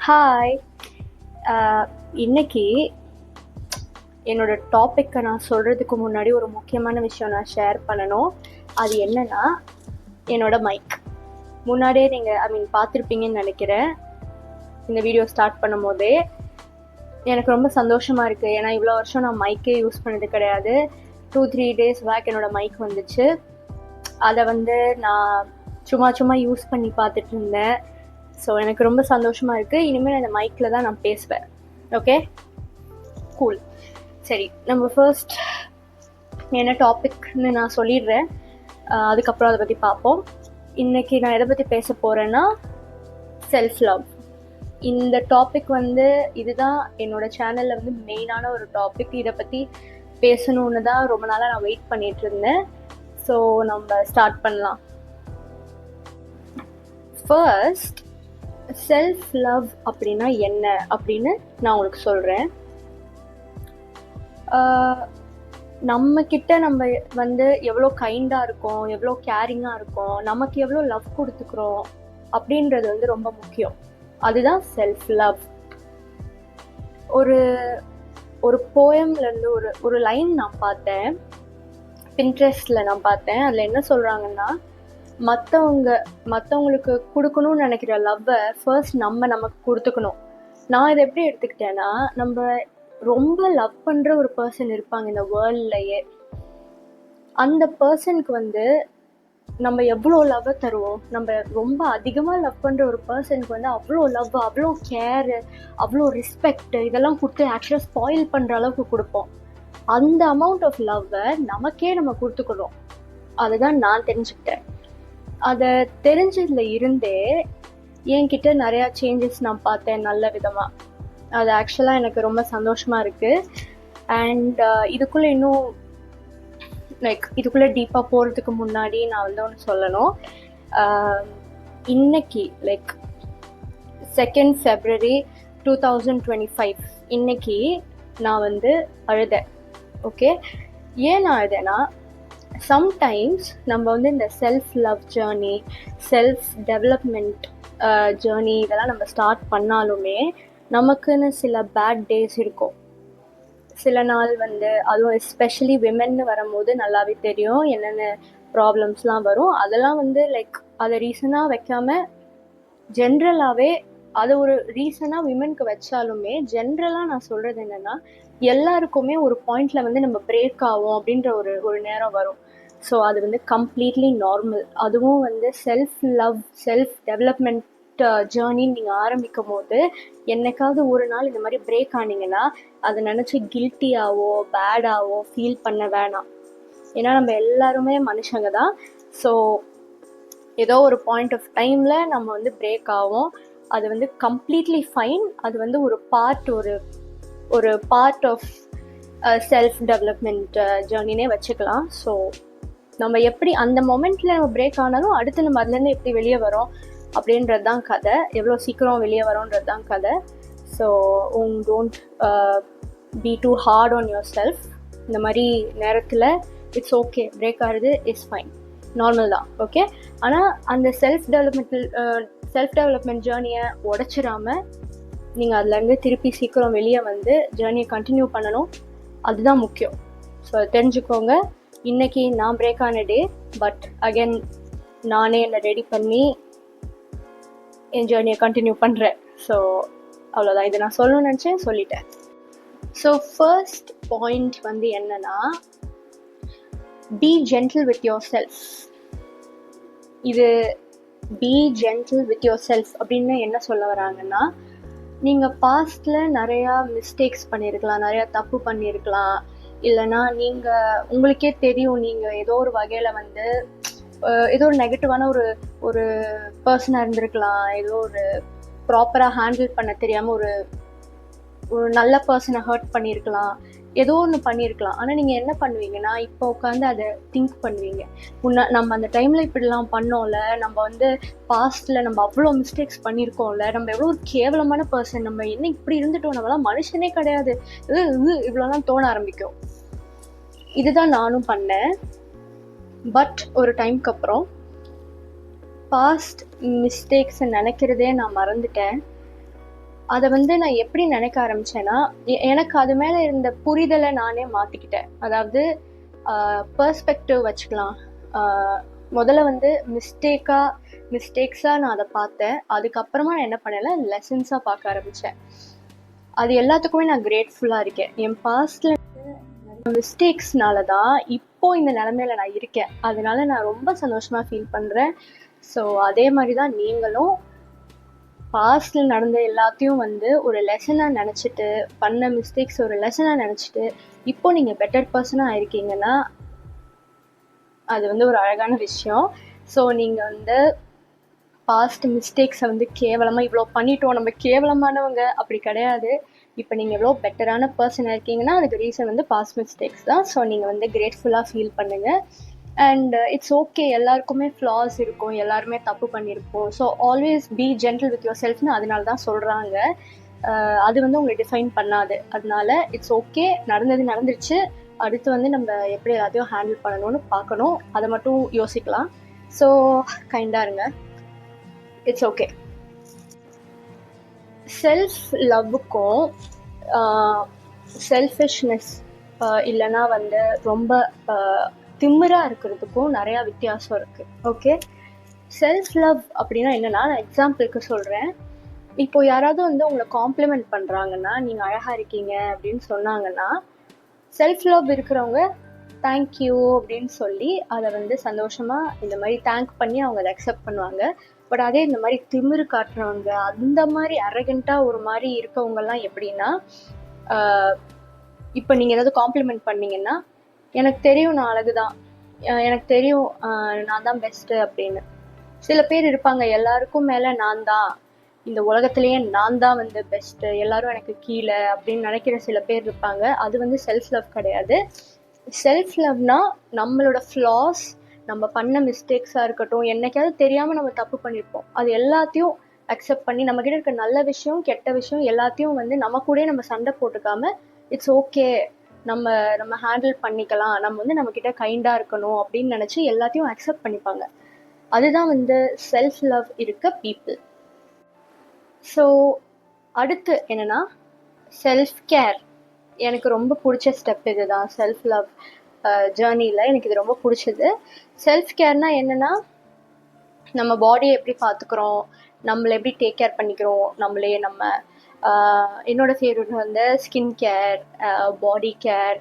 Hi. இன்னைக்கு என்னோட டாப்பிக்கை நான் சொல்கிறதுக்கு முன்னாடி ஒரு முக்கியமான விஷயம் நான் ஷேர் பண்ணணும். அது என்னன்னா, என்னோட மைக். முன்னாடியே நீங்கள் பார்த்துருப்பீங்கன்னு நினைக்கிறேன். இந்த வீடியோ ஸ்டார்ட் பண்ணும் போதே எனக்கு ரொம்ப சந்தோஷமாக இருக்குது. ஏன்னா இவ்வளோ வருஷம் நான் மைக்கே யூஸ் பண்ணது கிடையாது. 2-3 days பேக் என்னோடய மைக் வந்துச்சு. அதை நான் சும்மா யூஸ் பண்ணி பார்த்துட்டு இருந்தேன். ஸோ எனக்கு ரொம்ப சந்தோஷமாக இருக்குது. இனிமேல் அந்த மைக்கில் தான் நான் பேசுவேன். Okay, cool. சரி, நம்ம ஃபர்ஸ்ட் என்ன டாபிக்னு நான் சொல்லிடுறேன். அதுக்கப்புறம் அதை பற்றி பார்ப்போம். இன்றைக்கி நான் எதை பற்றி பேச போகிறேன்னா, செல்ஃப் லவ். இந்த டாபிக் இதுதான் என்னோடய சேனலில் மெயினான ஒரு டாபிக். இதை பற்றி பேசணுன்னு தான் ரொம்ப நாளாக நான் வெயிட் பண்ணிகிட்டு இருந்தேன். ஸோ நம்ம ஸ்டார்ட் பண்ணலாம். ஃபர்ஸ்ட், செல்ஃப் லவ் அப்படின்னா என்ன அப்படின்னு நான் உங்களுக்கு சொல்கிறேன். நம்மக்கிட்ட நம்ம எவ்வளோ கைண்டாக இருக்கோம், எவ்வளோ கேரிங்காக இருக்கோம், நமக்கு எவ்வளோ லவ் கொடுத்துக்கிறோம் அப்படின்றது ரொம்ப முக்கியம். அதுதான் செல்ஃப் லவ். ஒரு ஒரு போயம்லேருந்து ஒரு லைன் நான் பார்த்தேன், பின்ட்ரெஸ்டில் நான் பார்த்தேன். அதில் என்ன சொல்கிறாங்கன்னா, மற்றவங்களுக்கு கொடுக்கணும்னு நினைக்கிற லவ்வை ஃபர்ஸ்ட் நமக்கு கொடுத்துக்கணும். நான் இதை எப்படி எடுத்துக்கிட்டேன்னா, நம்ம ரொம்ப லவ் பண்ணுற ஒரு பர்சன் இருப்பாங்க இந்த வேர்ல்ட்லையே. அந்த பர்சனுக்கு நம்ம எவ்வளோ லவ்வை தருவோம். நம்ம ரொம்ப அதிகமாக லவ் பண்ணுற ஒரு பர்சனுக்கு அவ்வளோ லவ், அவ்வளோ கேரு, அவ்வளோ ரெஸ்பெக்ட் இதெல்லாம் கொடுத்து ஆக்சுவலாக ஸ்பாயில் பண்ணுற அளவுக்கு கொடுப்போம். அந்த அமௌண்ட் ஆஃப் லவ்வை நமக்கே நம்ம கொடுத்துக்கணும். அதுதான் நான் தெரிஞ்சுக்கிட்டேன். அதை தெரிஞ்சதில் இருந்தே என்கிட்ட நிறையா சேஞ்சஸ் நான் பார்த்தேன் நல்ல விதமாக. அது ஆக்சுவலாக எனக்கு ரொம்ப சந்தோஷமாக இருக்குது. அண்ட் இதுக்குள்ளே டீப்பாக போகிறதுக்கு முன்னாடி நான் ஒன்று சொல்லணும். இன்னைக்கு 2nd February 2025 இன்னைக்கு நான் அழுதேன். ஓகே, ஏன் நான் அழுதேன்னா, சம்டைம்ஸ் நம்ம இந்த self love journey, self development journey இதெல்லாம் நம்ம ஸ்டார்ட் பண்ணாலுமே நமக்குன்னு சில பேட் டேஸ் இருக்கும். சில நாள் அதுவும் எஸ்பெஷலி விமென்னு வரும்போது நல்லாவே தெரியும் என்னென்ன ப்ராப்ளம்ஸ்லாம் வரும். அதெல்லாம் அதை ரீசனாக வைக்காம ஜென்ரலாகவே அதை ஒரு ரீசனாக விமென்க்கு வச்சாலுமே ஜென்ரலாக நான் சொல்கிறது என்னென்னா, எல்லாருக்குமே ஒரு பாயிண்டில் நம்ம பிரேக் ஆகும் அப்படின்ற ஒரு நேரம் வரும். ஸோ அது கம்ப்ளீட்லி நார்மல். அதுவும் செல்ஃப் லவ், செல்ஃப் டெவலப்மெண்ட் ஜேர்னின்னு நீங்கள் ஆரம்பிக்கும் போது என்னைக்காவது ஒரு நாள் இந்த மாதிரி பிரேக் ஆனீங்கன்னா அதை நினச்சி கில்ட்டியாவோ பேடாவோ ஃபீல் பண்ண வேணாம். ஏன்னா நம்ம எல்லாருமே மனுஷங்க தான். ஸோ ஏதோ ஒரு பாயிண்ட் ஆஃப் டைமில் நம்ம பிரேக் ஆகும். அது கம்ப்ளீட்லி ஃபைன். அது ஒரு பார்ட் ஆஃப் செல்ஃப் டெவலப்மெண்ட் ஜேர்னினே வச்சுக்கலாம். ஸோ நம்ம எப்படி அந்த மொமெண்ட்டில் நம்ம பிரேக் ஆனாலும் அடுத்து நம்ம அதுலேருந்து எப்படி வெளியே வரோம் அப்படின்றது தான் கதை. எவ்வளோ சீக்கிரம் வெளியே வரோன்றது தான் கதை. So don't be too hard on yourself. இந்த மாதிரி நேரத்தில் இட்ஸ் ஓகே, பிரேக் ஆகிறது இஸ் ஃபைன், நார்மல் தான். ஓகே, ஆனால் அந்த செல்ஃப் டெவலப்மெண்ட் ஜேர்னியை உடச்சிடாமல் நீங்கள் அதுலேருந்து திருப்பி சீக்கிரம் வெளியே ஜேர்னியை கண்டினியூ பண்ணணும். அதுதான் முக்கியம். ஸோ தெரிஞ்சுக்கோங்க. இன்றைக்கி நான் பிரேக் ஆன டே, பட் அகெயின் நானே என்னை ரெடி பண்ணி என் ஜேர்னியை கண்டினியூ பண்ணுறேன். ஸோ அவ்வளோதான். இதை நான் சொல்லணும்னு நினச்சேன், சொல்லிட்டேன். ஸோ ஃபர்ஸ்ட் பாயிண்ட் என்னன்னா, be gentle with yourself. இது be gentle with yourself அப்படின்னு என்ன சொல்ல வராங்கன்னா, நீங்கள் பாஸ்டில் நிறையா மிஸ்டேக்ஸ் பண்ணியிருக்கலாம், நிறையா தப்பு பண்ணியிருக்கலாம். இல்லைனா உங்களுக்கே தெரியும் நீங்கள் ஏதோ ஒரு வகையில் ஏதோ ஒரு நெகட்டிவான ஒரு பர்சனாக இருந்திருக்கலாம். ஏதோ ஒரு ப்ராப்பராக ஹேண்டில் பண்ண தெரியாமல் ஒரு நல்ல பர்சனை ஹர்ட் பண்ணியிருக்கலாம். ஏதோ ஒன்று பண்ணியிருக்கலாம். ஆனால் நீங்கள் என்ன பண்ணுவீங்கன்னா, இப்போ உட்காந்து அதை திங்க் பண்ணுவீங்க. நம்ம அந்த டைமில் இப்படிலாம் பண்ணோம்ல, நம்ம பாஸ்ட்டில் நம்ம அவ்வளோ மிஸ்டேக்ஸ் பண்ணியிருக்கோம்ல, நம்ம எவ்வளோ ஒரு கேவலமான பர்சன், நம்ம என்ன இப்படி இருந்துட்டோம், நம்மளாம் மனுஷனே கிடையாது, இவ்வளோலாம் தோண ஆரம்பிக்கும். இதுதான் நானும் பண்ணேன். பட் ஒரு டைம்க்கு அப்புறம் பாஸ்ட் மிஸ்டேக்ஸை நினைக்கிறதே நான் மறந்துட்டேன். அதை வந்து நான் எப்படி நினைக்க ஆரம்பிச்சேன்னா, எனக்கு அது மேலே இருந்த புரிதலை நானே மாற்றிக்கிட்டேன். அதாவது பெர்ஸ்பெக்டிவ் வச்சுக்கலாம். முதல்ல வந்து மிஸ்டேக்ஸாக நான் அதை பார்த்தேன். அதுக்கப்புறமா நான் என்ன பண்ணலை, லெசன்ஸாக பார்க்க ஆரம்பித்தேன். அது எல்லாத்துக்குமே நான் கிரேட்ஃபுல்லாக இருக்கேன். என் பாஸ்டில் மிஸ்டேக்ஸ்னால தான் இப்போ இந்த நிலமையில நான் இருக்கேன். அதனால நான் ரொம்ப சந்தோஷமாக ஃபீல் பண்ணுறேன். ஸோ அதே மாதிரி தான் நீங்களும் பாஸ்டில் நடந்த எல்லாத்தையும் வந்து ஒரு லெசனாக நினச்சிட்டு, பண்ண மிஸ்டேக்ஸ் ஒரு லெசனாக நினச்சிட்டு, இப்போ நீங்கள் பெட்டர் பர்சனாக இருக்கீங்கன்னா அது வந்து ஒரு அழகான விஷயம். ஸோ நீங்கள் வந்து பாஸ்ட் மிஸ்டேக்ஸை வந்து கேவலமாக இவ்வளோ பண்ணிட்டோம், நம்ம கேவலமானவங்க அப்படி கிடையாது. இப்போ நீங்கள் எவ்வளோ பெட்டரான பர்சனாக இருக்கீங்கன்னா அதுக்கு ரீசன் வந்து பாஸ்ட் மிஸ்டேக்ஸ் தான். ஸோ நீங்கள் வந்து கிரேட்ஃபுல்லாக ஃபீல் பண்ணுங்கள். அண்ட் இட்ஸ் ஓகே, எல்லாருக்குமே ஃப்ளாஸ் இருக்கும், எல்லாருமே தப்பு பண்ணியிருப்போம். So always be gentle with your செல்ஃப்னு அதனால தான் சொல்கிறாங்க. அது வந்து உங்களை டிஃபைன் பண்ணாது. அதனால இட்ஸ் ஓகே, நடந்துருச்சு. அடுத்து வந்து நம்ம எப்படி எல்லாத்தையும் ஹேண்டில் பண்ணணும்னு பார்க்கணும், அதை மட்டும் யோசிக்கலாம். ஸோ கைண்டாக இருங்க, இட்ஸ் ஓகே. செல்ஃப் லவ்வுக்கும் செல்ஃபிஷ்னஸ் இல்லைன்னா வந்து ரொம்ப திமிராக இருக்கிறதுக்கும் நிறையா வித்தியாசம் இருக்குது. ஓகே, செல்ஃப் லவ் அப்படின்னா என்னென்னா, நான் எக்ஸாம்பிளுக்கு சொல்கிறேன். இப்போது யாராவது வந்து உங்களை காம்ப்ளிமெண்ட் பண்ணுறாங்கன்னா, நீங்கள் அழகாக இருக்கீங்க அப்படின்னு சொன்னாங்கன்னா, செல்ஃப் லவ் இருக்கிறவங்க தேங்க்யூ அப்படின்னு சொல்லி அதை வந்து சந்தோஷமாக இந்த மாதிரி தேங்க் பண்ணி அவங்க அதை அக்செப்ட் பண்ணுவாங்க. பட் அதே இந்த மாதிரி திமிரு காட்டுறவங்க, அந்த மாதிரி அரகண்ட்டாக ஒரு மாதிரி இருக்கவங்கெல்லாம் எப்படின்னா, இப்போ நீங்கள் ஏதாவது காம்ப்ளிமெண்ட் பண்ணீங்கன்னா, எனக்கு தெரியும் நான் அழகு தான், எனக்கு தெரியும் நான் தான் பெஸ்ட்டு அப்படின்னு. சில பேர் இருப்பாங்க, எல்லாருக்கும் மேலே நான் தான், இந்த உலகத்துலேயே நான் தான் வந்து பெஸ்ட்டு, எல்லாரும் எனக்கு கீழே அப்படின்னு நினைக்கிற சில பேர் இருப்பாங்க. அது வந்து செல்ஃப் லவ் கிடையாது. செல்ஃப் லவ்னா நம்மளோட ஃப்ளாஸ், நம்ம பண்ண மிஸ்டேக்ஸாக இருக்கட்டும், என்னைக்காவது தெரியாமல் நம்ம தப்பு பண்ணியிருப்போம், அது எல்லாத்தையும் அக்செப்ட் பண்ணி நம்மக்கிட்ட இருக்க நல்ல விஷயம் கெட்ட விஷயம் எல்லாத்தையும் வந்து நம்ம கூட நம்ம சண்டை போட்டுக்காம இட்ஸ் ஓகே, நம்ம ஹேண்டில் பண்ணிக்கலாம், நம்ம வந்து நம்மக்கிட்ட கைண்டாக இருக்கணும் அப்படின்னு நினச்சி எல்லாத்தையும் அக்செப்ட் பண்ணிப்பாங்க. அதுதான் வந்து செல்ஃப் லவ் இருக்க பீப்புள். ஸோ அடுத்து என்னென்னா செல்ஃப் கேர். எனக்கு ரொம்ப பிடிச்ச ஸ்டெப் இது தான். செல்ஃப் லவ் ஜேர்னியில் எனக்கு இது ரொம்ப பிடிச்சது. செல்ஃப் கேர்னால் என்னென்னா, நம்ம பாடியை எப்படி பார்த்துக்குறோம், நம்மளை எப்படி டேக் கேர் பண்ணிக்கிறோம், என்னோடய ஃபேவரட் வந்து ஸ்கின் கேர், பாடி கேர்.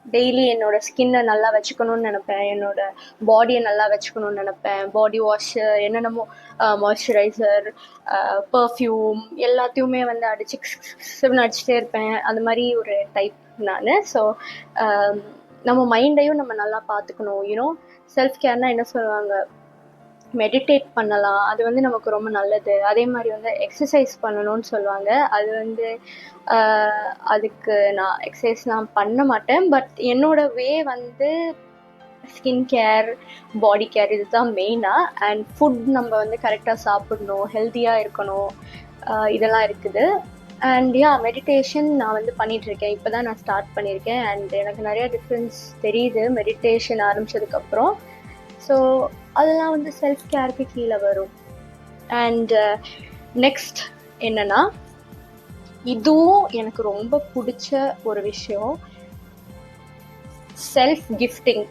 டெய்லி என்னோடய ஸ்கின்னை நல்லா வச்சுக்கணும்னு நினப்பேன், என்னோடய பாடியை நல்லா வச்சுக்கணும்னு நினப்பேன். பாடி வாஷு, என்னென்னமோ மாய்ஸ்சரைசர், பர்ஃப்யூம் எல்லாத்தையுமே வந்து அடிச்சுட்டே இருப்பேன். அந்த மாதிரி ஒரு டைப் நான். ஸோ நம்ம மைண்டையும் நம்ம நல்லா பார்த்துக்கணும். யூனோ, செல்ஃப் கேர்னால் என்ன சொல்லுவாங்க, மெடிடேட் பண்ணலாம், அது வந்து நமக்கு ரொம்ப நல்லது. அதே மாதிரி வந்து எக்ஸசைஸ் பண்ணணும்னு சொல்லுவாங்க. அது வந்து அதுக்கு நான் எக்ஸசைஸ்லாம் பண்ண மாட்டேன். பட் என்னோடய வே வந்து ஸ்கின் கேர், பாடி கேர், இதுதான் மெயினாக. அண்ட் ஃபுட் நம்ம வந்து கரெக்டாக சாப்பிடணும், ஹெல்த்தியாக இருக்கணும், இதெல்லாம் இருக்குது. அண்ட் மெடிடேஷன் நான் வந்து பண்ணிகிட்ருக்கேன். இப்போ தான் நான் ஸ்டார்ட் பண்ணியிருக்கேன். அண்ட் எனக்கு நிறையா டிஃப்ரென்ஸ் தெரியுது மெடிடேஷன் ஆரம்பித்ததுக்கப்புறம். ஸோ அதெல்லாம் வந்து செல்ஃப் கேருக்கு கீழே வரும். அண்ட் நெக்ஸ்ட் என்னென்னா, இதுவும் எனக்கு ரொம்ப பிடிச்ச ஒரு விஷயம், செல்ஃப் கிஃப்டிங்.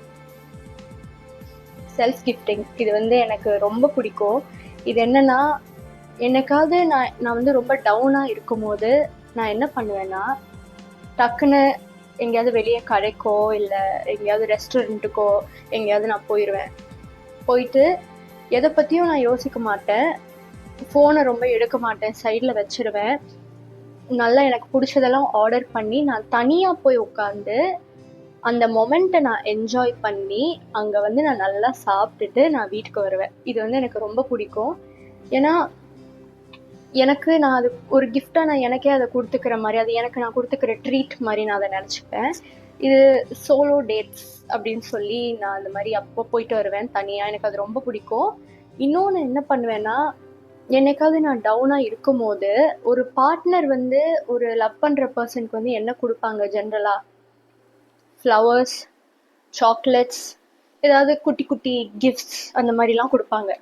இது வந்து எனக்கு ரொம்ப பிடிக்கும். இது என்னென்னா, என்னைக்காவது நான் வந்து ரொம்ப டவுனாக இருக்கும்போது நான் என்ன பண்ணுவேன்னா, டக்குன்னு எங்கேயாவது வெளியே கடைக்கோ இல்லை எங்கேயாவது ரெஸ்டாரண்ட்டுக்கோ எங்கேயாவது நான் போயிட்டு எதை பற்றியும் நான் யோசிக்க மாட்டேன், ஃபோனை ரொம்ப எடுக்க மாட்டேன், சைடில் வச்சுருவேன். நல்லா எனக்கு பிடிச்சதெல்லாம் ஆர்டர் பண்ணி நான் தனியாக போய் உட்காந்து அந்த மொமெண்ட்டை நான் என்ஜாய் பண்ணி அங்கே வந்து நான் நல்லா சாப்பிட்டுட்டு நான் வீட்டுக்கு வருவேன். இது வந்து எனக்கு ரொம்ப பிடிக்கும். ஏன்னா நான் அது ஒரு கிஃப்டாக நான் எனக்கே அதை கொடுத்துக்கிற மாதிரி, அது எனக்கு நான் கொடுத்துக்கிற ட்ரீட் மாதிரி நான் அதை நினச்சிப்பேன். இது சோலோ டேட்ஸ் அப்படின்னு சொல்லி நான் அந்த மாதிரி அப்போ போயிட்டு வருவேன் தனியாக. எனக்கு அது ரொம்ப பிடிக்கும். இன்னொன்று என்ன பண்ணுவேன்னா, என்னைக்காவது நான் டவுனாக இருக்கும் போது ஒரு பார்ட்னர் வந்து ஒரு லவ் பண்ணுற பர்சனுக்கு வந்து என்ன கொடுப்பாங்க ஜென்ரலாக, ஃப்ளவர்ஸ், சாக்லேட்ஸ், ஏதாவது குட்டி குட்டி கிஃப்ட்ஸ் அந்த மாதிரிலாம் கொடுப்பாங்க.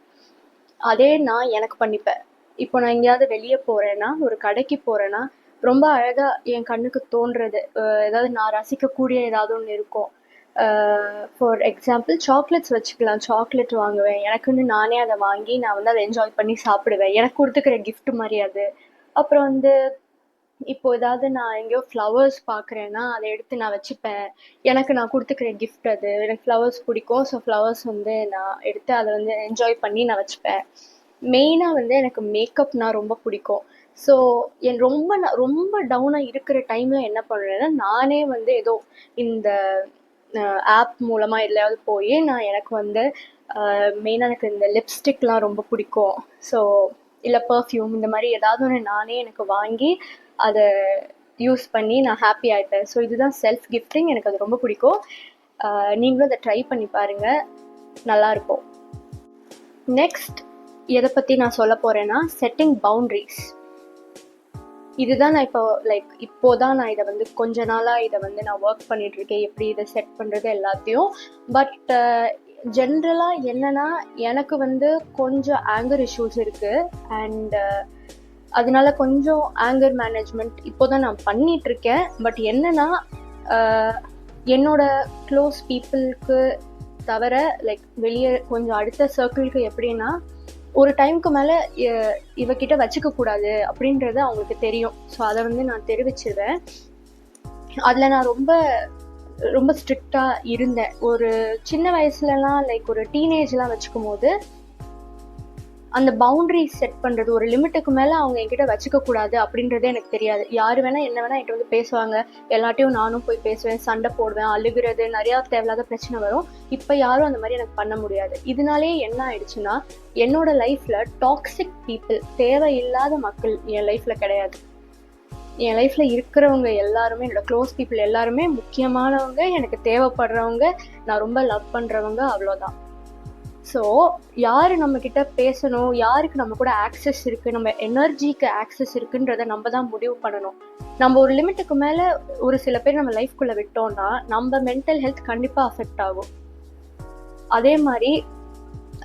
அதே நான் எனக்கு பண்ணிப்பேன். இப்போ நான் எங்கேயாவது வெளியே போகிறேன்னா, ஒரு கடைக்கு போகிறேன்னா, ரொம்ப அழகாக என் கண்ணுக்கு தோன்றது ஏதாவது நான் ரசிக்கக்கூடிய ஏதாவது ஒன்று இருக்கும். ஃபார் எக்ஸாம்பிள் சாக்லேட்ஸ் வச்சுக்கலாம். சாக்லேட் வாங்குவேன், எனக்குன்னு நானே அதை வாங்கி நான் வந்து அதை என்ஜாய் பண்ணி சாப்பிடுவேன். எனக்கு கொடுத்துக்கிற கிஃப்ட் மாதிரி அது. அப்புறம் வந்து இப்போ ஏதாவது நான் எங்கேயோ ஃப்ளவர்ஸ் பார்க்குறேன்னா அதை எடுத்து நான் வச்சுப்பேன். எனக்கு நான் கொடுத்துக்கிற கிஃப்ட் அது. எனக்கு ஃப்ளவர்ஸ் பிடிக்கும். ஸோ ஃப்ளவர்ஸ் வந்து நான் எடுத்து அதை வந்து என்ஜாய் பண்ணி நான் வச்சுப்பேன். மெயினாக வந்து எனக்கு மேக்கப்னால் ரொம்ப பிடிக்கும். ஸோ ரொம்ப டவுனாக இருக்கிற டைமில் என்ன பண்ணுறேன்னா, நானே வந்து ஏதோ இந்த ஆப் மூலமாக எதுலையாவது போய் நான் எனக்கு வந்து மெயினாக எனக்கு இந்த லிப்ஸ்டிக்லாம் ரொம்ப பிடிக்கும். ஸோ இல்லை பர்ஃப்யூம் இந்த மாதிரி ஏதாவது ஒன்று நானே எனக்கு வாங்கி அதை யூஸ் பண்ணி நான் ஹாப்பி ஆகிப்பேன். ஸோ இதுதான் செல்ஃப் கிஃப்டிங். எனக்கு அது ரொம்ப பிடிக்கும். நீங்களும் அதை ட்ரை பண்ணி பாருங்கள், நல்லாயிருக்கும். நெக்ஸ்ட் எதை பற்றி நான் சொல்ல போகிறேன்னா, செட்டிங் பவுண்ட்ரிஸ். இதுதான் நான் இப்போதான் நான் இதை வந்து கொஞ்ச நாளாக இதை வந்து நான் ஒர்க் பண்ணிகிட்ருக்கேன், எப்படி இதை செட் பண்ணுறது எல்லாத்தையும். பட் ஜென்ரலாக என்னென்னா, எனக்கு வந்து கொஞ்சம் ஆங்கர் இஷ்யூஸ் இருக்குது. அண்ட் அதனால கொஞ்சம் ஆங்கர் மேனேஜ்மெண்ட் இப்போ தான் நான் பண்ணிகிட்ருக்கேன். பட் என்னென்னா, என்னோட க்ளோஸ் பீப்புளுக்கு தவிர வெளியே கொஞ்சம் அடுத்த சர்க்கிளுக்கு எப்படின்னா, ஒரு டைமுக்கு மேலே இவகிட்ட வச்சுக்க கூடாது அப்படின்றது அவங்களுக்கு தெரியும். ஸோ அதை வந்து நான் தெரிவிச்சிருவேன். அதில் நான் ரொம்ப ரொம்ப ஸ்ட்ரிக்டாக இருந்தேன். ஒரு சின்ன வயசுலலாம் ஒரு டீனேஜ்லாம் வச்சுக்கும் போது அந்த பவுண்டரி செட் பண்ணுறது, ஒரு லிமிட்டுக்கு மேலே அவங்க என்கிட்ட வச்சுக்க கூடாது அப்படின்றதே எனக்கு தெரியாது. யார் வேணால் என்ன வேணால் என்கிட்ட வந்து பேசுவாங்க. எல்லாட்டையும் நானும் போய் பேசுவேன், சண்டை போடுவேன், அழுகிறது, நிறையா தேவையில்லாத பிரச்சனை வரும். இப்போ யாரும் அந்த மாதிரி எனக்கு பண்ண முடியாது. இதனாலே என்ன ஆயிடுச்சுன்னா, என்னோட லைஃப்பில் டாக்ஸிக் பீப்புள், தேவையில்லாத மக்கள் என் லைஃப்பில் கிடையாது. என் லைஃப்பில் இருக்கிறவங்க எல்லாருமே, என்னோட க்ளோஸ் பீப்புள் எல்லாருமே முக்கியமானவங்க, எனக்கு தேவைப்படுறவங்க, நான் ரொம்ப லவ் பண்ணுறவங்க, அவ்வளோதான். ஸோ யார் நம்மக்கிட்ட பேசணும், யாருக்கு நம்ம கூட ஆக்சஸ் இருக்குது, நம்ம எனர்ஜிக்கு ஆக்சஸ் இருக்குன்றதை நம்ம தான் முடிவு பண்ணணும். நம்ம ஒரு லிமிட்டுக்கு மேலே ஒரு சில பேர் நம்ம லைஃப்குள்ளே விட்டோம்னா நம்ம மென்டல் ஹெல்த் கண்டிப்பாக அஃபெக்ட் ஆகும். அதே மாதிரி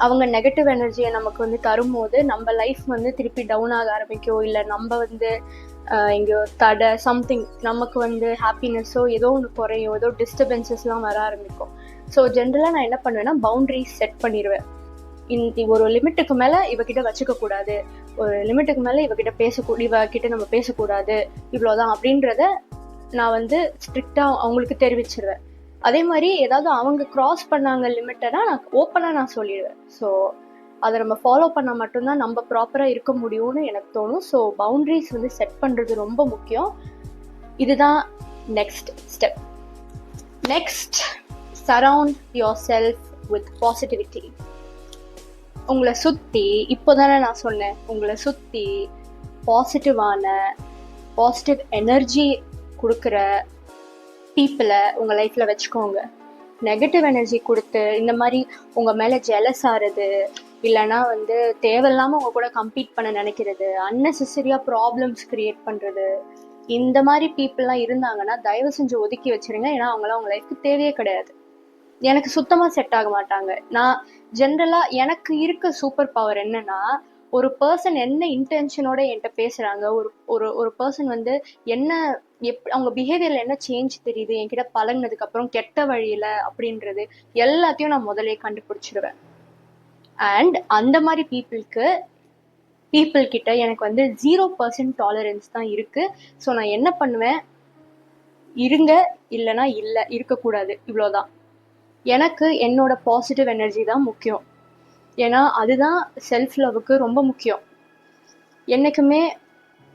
அவங்க நெகட்டிவ் எனர்ஜியை நமக்கு வந்து தரும்போது நம்ம லைஃப் வந்து திருப்பி டவுன் ஆக ஆரம்பிக்கும். இல்லை நம்ம வந்து எங்கேயோ தடை சம்திங், நமக்கு வந்து ஹாப்பினஸோ ஏதோ ஒன்று குறையும், ஏதோ டிஸ்டர்பன்சஸ்லாம் வர ஆரம்பிக்கும். ஸோ ஜென்ரலாக நான் என்ன பண்ணுவேன்னா, பவுண்ட்ரிஸ் செட் பண்ணிடுவேன். ஒரு லிமிட்டுக்கு மேலே இவகிட்ட வச்சுக்கக்கூடாது, ஒரு லிமிட்டுக்கு மேலே இவகிட்ட நம்ம பேசக்கூடாது, இவ்வளோதான் அப்படின்றத நான் வந்து ஸ்ட்ரிக்டாக அவங்களுக்கு தெரிவிச்சிருவேன். அதே மாதிரி ஏதாவது அவங்க க்ராஸ் பண்ணாங்க லிமிட்டனா நான் ஓப்பனாக நான் சொல்லிடுவேன். ஸோ அதை நம்ம ஃபாலோ பண்ணால் மட்டும்தான் நம்ம ப்ராப்பராக இருக்க முடியும்னு எனக்கு தோணும். ஸோ பவுண்ட்ரிஸ் வந்து செட் பண்ணுறது ரொம்ப முக்கியம். இதுதான் next step. Next, surround your self with positivity. உங்களை சுற்றி, இப்போ தானே நான் சொன்னேன், உங்களை சுற்றி பாசிட்டிவ் எனர்ஜி கொடுக்குற பீப்புளை உங்கள் லைஃப்பில் வச்சுக்கோங்க. நெகட்டிவ் எனர்ஜி கொடுத்து இந்த மாதிரி உங்கள் மேலே ஜெலஸ் ஆகிறது, இல்லைனா வந்து தேவையில்லாமல் உங்கள் கூட கம்பீட் பண்ண நினைக்கிறது, அன்னெசரியாக ப்ராப்ளம்ஸ் க்ரியேட் பண்ணுறது, இந்த மாதிரி பீப்புளெலாம் இருந்தாங்கன்னா தயவு செஞ்சு ஒதுக்கி வச்சுருங்க. ஏன்னா அவங்களாம் உங்கள் லைஃப்க்கு தேவையே கிடையாது. எனக்கு சுத்தமாக செட் ஆக மாட்டாங்க. நான் ஜென்ரலாக எனக்கு இருக்க சூப்பர் பவர் என்னன்னா, ஒரு பர்சன் என்ன இன்டென்ஷனோட என்கிட்ட பேசுகிறாங்க, ஒரு பர்சன் வந்து என்ன அவங்க பிஹேவியரில் என்ன சேஞ்ச் தெரியுது என்கிட்ட பழகினதுக்கப்புறம் கெட்ட வழியில் அப்படின்றது எல்லாத்தையும் நான் முதலே கண்டுபிடிச்சிடுவேன். அண்ட் அந்த மாதிரி பீப்புள் கிட்ட எனக்கு வந்து 0% டாலரன்ஸ் தான் இருக்குது. ஸோ நான் என்ன பண்ணுவேன், இருங்க, இல்லைனா இல்லை, இருக்கக்கூடாது, இவ்வளோதான். எனக்கு என்னோட பாசிட்டிவ் எனர்ஜி தான் முக்கியம். ஏன்னா அதுதான் செல்ஃப் லவ்வுக்கு ரொம்ப முக்கியம். என்றைக்குமே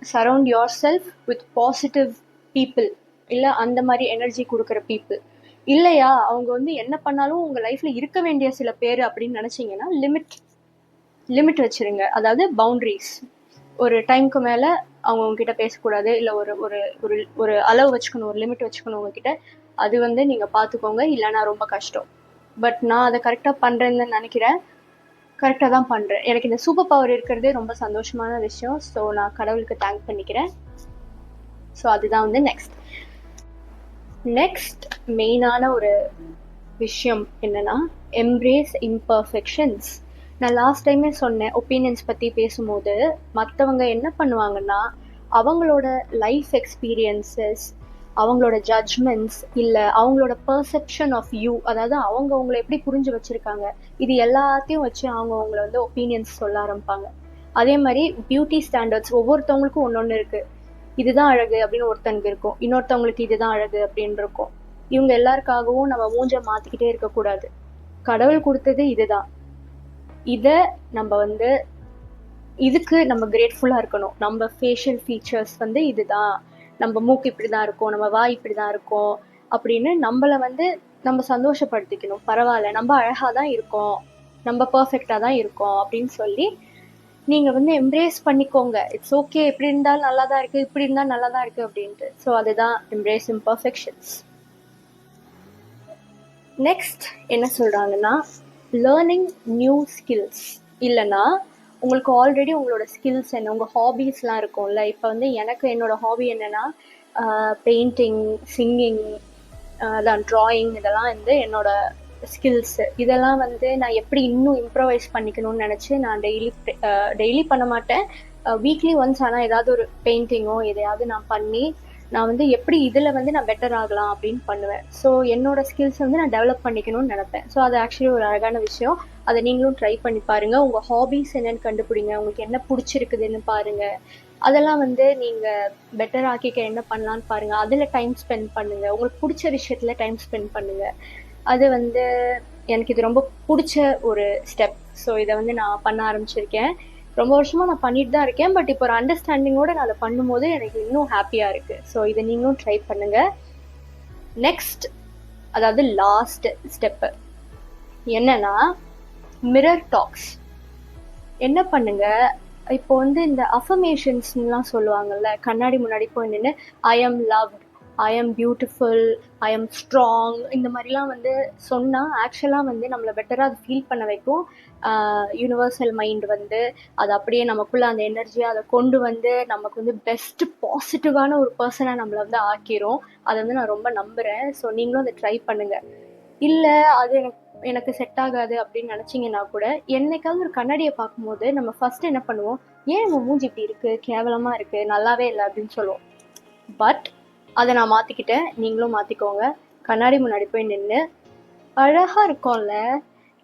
surround your self with positive people, இல்லை அந்த மாதிரி எனர்ஜி கொடுக்குற பீப்புள். இல்லையா அவங்க வந்து என்ன பண்ணாலும் உங்கள் லைஃப்பில் இருக்க வேண்டிய சில பேர் அப்படின்னு நினச்சிங்கன்னா லிமிட் வச்சுருங்க. அதாவது பவுண்ட்ரிஸ். ஒரு டைமுக்கு மேலே அவங்க உங்ககிட்ட பேசக்கூடாது, இல்லை ஒரு அளவு வச்சுக்கணும், ஒரு லிமிட் வச்சுக்கணும் உங்ககிட்ட. அது வந்து நீங்கள் பார்த்துக்கோங்க, இல்லைனா ரொம்ப கஷ்டம். பட் நான் அதை கரெக்டாக பண்ணுறேன்னு நினைக்கிறேன், கரெக்டாக தான் பண்ணுறேன். எனக்கு இந்த சூப்பர் பவர் இருக்கிறதே ரொம்ப சந்தோஷமான விஷயம். ஸோ நான் கடவுளுக்கு தேங்க் பண்ணிக்கிறேன். ஸோ அதுதான் வந்து நெக்ஸ்ட் மெயினான ஒரு விஷயம் என்னென்னா, எம்ப்ரேஸ் இம்பர்ஃபெக்ஷன்ஸ். நான் லாஸ்ட் டைமே சொன்னேன் ஒப்பீனியன்ஸ் பற்றி பேசும்போது, மற்றவங்க என்ன பண்ணுவாங்கன்னா, அவங்களோட லைஃப் எக்ஸ்பீரியன்சஸ், அவங்களோட ஜட்ஜ்மெண்ட்ஸ், இல்லை அவங்களோட பெர்செப்ஷன் ஆஃப் யூ, அதாவது அவங்க உங்களை எப்படி புரிஞ்சு வச்சுருக்காங்க, இது எல்லாத்தையும் வச்சு அவங்க அவங்கள வந்து ஒப்பீனியன்ஸ் சொல்ல ஆரம்பிப்பாங்க. அதே மாதிரி பியூட்டி ஸ்டாண்டர்ட்ஸ் ஒவ்வொருத்தவங்களுக்கும் ஒன்று ஒன்று இருக்குது. இதுதான் அழகு அப்படின்னு ஒருத்தனுக்கு இருக்கும், இன்னொருத்தவங்களுக்கு இதுதான் அழகு அப்படின்னு இருக்கும். இவங்க எல்லாருக்காகவும் நம்ம மூஞ்ச மாற்றிக்கிட்டே இருக்கக்கூடாது. கடவுள் கொடுத்தது இதுதான். இதை நம்ம வந்து இதுக்கு நம்ம கிரேட்ஃபுல்லாக இருக்கணும். நம்ம ஃபேஷியல் ஃபீச்சர்ஸ் வந்து இதுதான், நம்ம மூக்கு இப்படி தான் இருக்கும், நம்ம வாய் இப்படி தான் இருக்கும் அப்படின்னு நம்மளை வந்து நம்ம சந்தோஷப்படுத்திக்கணும். பரவாயில்ல, நம்ம அழகாக தான் இருக்கோம், நம்ம பர்ஃபெக்டாக தான் இருக்கோம் அப்படின்னு சொல்லி நீங்கள் வந்து எம்ப்ரேஸ் பண்ணிக்கோங்க. இட்ஸ் ஓகே, இப்படி இருந்தாலும் நல்லா தான் இருக்குது, இப்படி இருந்தால் நல்லா தான் இருக்குது அப்படின்ட்டு. ஸோ அதுதான் எம்ப்ரேஸ் இம்பர்ஃபெக்ஷன்ஸ். நெக்ஸ்ட் என்ன சொல்கிறாங்கன்னா, லேர்னிங் நியூ ஸ்கில்ஸ். இல்லைன்னா உங்களுக்கு ஆல்ரெடி உங்களோட ஸ்கில்ஸ் என்ன, உங்கள் ஹாபீஸ்லாம் இருக்கும்ல. இப்போ வந்து எனக்கு என்னோடய ஹாபி என்னென்னா பெயிண்டிங், சிங்கிங், தான் ட்ராயிங், இதெல்லாம் வந்து என்னோடய ஸ்கில்ஸு. இதெல்லாம் வந்து நான் எப்படி இன்னும் இம்ப்ரவைஸ் பண்ணிக்கணும்னு நினச்சி நான் டெய்லி பண்ண மாட்டேன், வீக்லி ஒன்ஸ். ஆனால் ஏதாவது ஒரு பெயிண்டிங்கோ எதையாவது நான் பண்ணி நான் வந்து எப்படி இதில் வந்து நான் பெட்டர் ஆகலாம் அப்படின்னு பண்ணுவேன். ஸோ என்னோடய ஸ்கில்ஸ் வந்து நான் டெவலப் பண்ணிக்கணும்னு நினைப்பேன். ஸோ அது ஆக்சுவலி ஒரு அழகான விஷயம். அதை நீங்களும் ட்ரை பண்ணி பாருங்கள். உங்கள் ஹாபீஸ் என்னென்னு கண்டுபிடிங்க, உங்களுக்கு என்ன பிடிச்சிருக்குதுன்னு பாருங்கள். அதெல்லாம் வந்து நீங்கள் பெட்டர் ஆக்கிக்க என்ன பண்ணலான்னு பாருங்கள். அதில் டைம் ஸ்பெண்ட் பண்ணுங்கள். உங்களுக்கு பிடிச்ச விஷயத்தில் டைம் ஸ்பெண்ட் பண்ணுங்கள். அது வந்து எனக்கு இது ரொம்ப பிடிச்ச ஒரு ஸ்டெப். ஸோ இதை வந்து நான் பண்ண ஆரம்பிச்சிருக்கேன். ரொம்ப வருஷமாக நான் பண்ணிட்டு தான் இருக்கேன். பட் இப்போ ஒரு அண்டர்ஸ்டாண்டிங்கோடு நான் அதை பண்ணும்போது எனக்கு இன்னும் ஹாப்பியாக இருக்குது. ஸோ இதை நீங்களும் ட்ரை பண்ணுங்கள். நெக்ஸ்ட், அதாவது லாஸ்ட் ஸ்டெப்பு என்னன்னா, மிரர் டாக்ஸ். என்ன பண்ணுங்க, இப்போ வந்து இந்த அஃபர்மேஷன்ஸ்லாம் சொல்லுவாங்கல்ல, கண்ணாடி முன்னாடி போய் நின்று I am loved, I am beautiful, I am strong, இந்த மாதிரிலாம் வந்து சொன்னால் ஆக்சுவலாக வந்து நம்மளை பெட்டராக அது ஃபீல் பண்ண வைக்கும். யூனிவர்சல் மைண்ட் வந்து அது அப்படியே நமக்குள்ளே அந்த எனர்ஜியை அதை கொண்டு வந்து நமக்கு வந்து பெஸ்ட்டு பாசிட்டிவான ஒரு பர்சனாக நம்மளை வந்து ஆக்கிரும். அதை வந்து நான் ரொம்ப நம்புகிறேன். ஸோ நீங்களும் அதை ட்ரை பண்ணுங்கள். இல்லை அது எனக்கு செட் ஆகாது அப்படின்னு நினச்சிங்கன்னா கூட, என்னைக்காவது ஒரு கண்ணாடியை பார்க்கும்போது நம்ம ஃபஸ்ட்டு என்ன பண்ணுவோம், ஏன் உங்கள் மூஞ்சி இப்படி இருக்குது, கேவலமாக இருக்குது, நல்லாவே இல்லை அப்படின்னு சொல்லுவோம். பட் அதை நான் மாற்றிக்கிட்டேன், நீங்களும் மாற்றிக்கோங்க. கண்ணாடி முன்னாடி போய் நின்று அழகாக இருக்கோம்ல,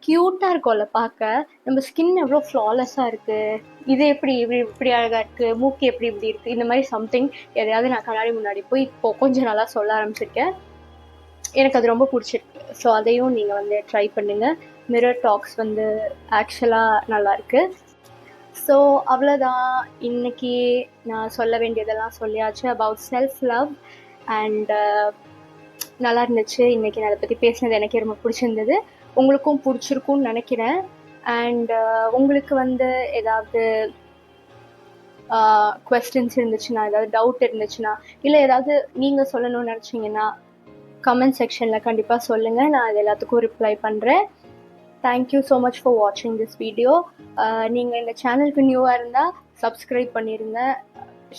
க்யூட்டாக இருக்கோம்ல பார்க்க, நம்ம ஸ்கின் எவ்வளோ ஃப்ளாலெஸ்ஸாக இருக்குது, இது எப்படி இப்படி அழகாக இருக்குது, மூக்கு எப்படி இப்படி இருக்குது, இந்த மாதிரி சம்திங் எதையாவது நான் கண்ணாடி முன்னாடி போய் இப்போ கொஞ்சம் நல்லா சொல்ல ஆரம்பிச்சிருக்கேன். எனக்கு அது ரொம்ப பிடிச்சிருக்கு. ஸோ அதையும் நீங்கள் வந்து ட்ரை பண்ணுங்கள். மிரர் டாக்ஸ் வந்து ஆக்சுவலாக நல்லாயிருக்கு. ஸோ அவ்வளோதான், இன்றைக்கி நான் சொல்ல வேண்டியதெல்லாம் சொல்லியாச்சு அபவுட் செல்ஃப் லவ். அண்ட் நல்லா இருந்துச்சு இன்றைக்கி நான் அதை பற்றி பேசினது. எனக்கே ரொம்ப பிடிச்சிருந்தது, உங்களுக்கும் பிடிச்சிருக்குன்னு நினைக்கிறேன். அண்ட் உங்களுக்கு வந்து ஏதாவது கொஸ்டின்ஸ் இருந்துச்சுன்னா, ஏதாவது டவுட் இருந்துச்சுன்னா, இல்லை ஏதாவது நீங்கள் சொல்லணும்னு நினச்சிங்கன்னா கமெண்ட் செக்ஷனில் கண்டிப்பாக சொல்லுங்கள். நான் அது எல்லாத்துக்கும் ரிப்ளை பண்ணுறேன். தேங்க்யூ ஸோ மச் ஃபார் வாட்சிங் திஸ் வீடியோ. நீங்கள் இந்த சேனலுக்கு நியூவாக இருந்தால் சப்ஸ்கிரைப் பண்ணிடுங்க,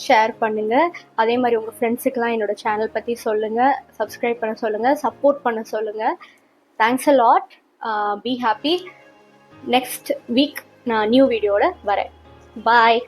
ஷேர் பண்ணுங்கள். அதே மாதிரி உங்கள் ஃப்ரெண்ட்ஸுக்கெலாம் என்னோடய சேனல் பற்றி சொல்லுங்கள், சப்ஸ்கிரைப் பண்ண சொல்லுங்கள், சப்போர்ட் பண்ண சொல்லுங்கள். Thanks a lot. Be happy. Next week நான் நியூ வீடியோட வரேன். பாய்.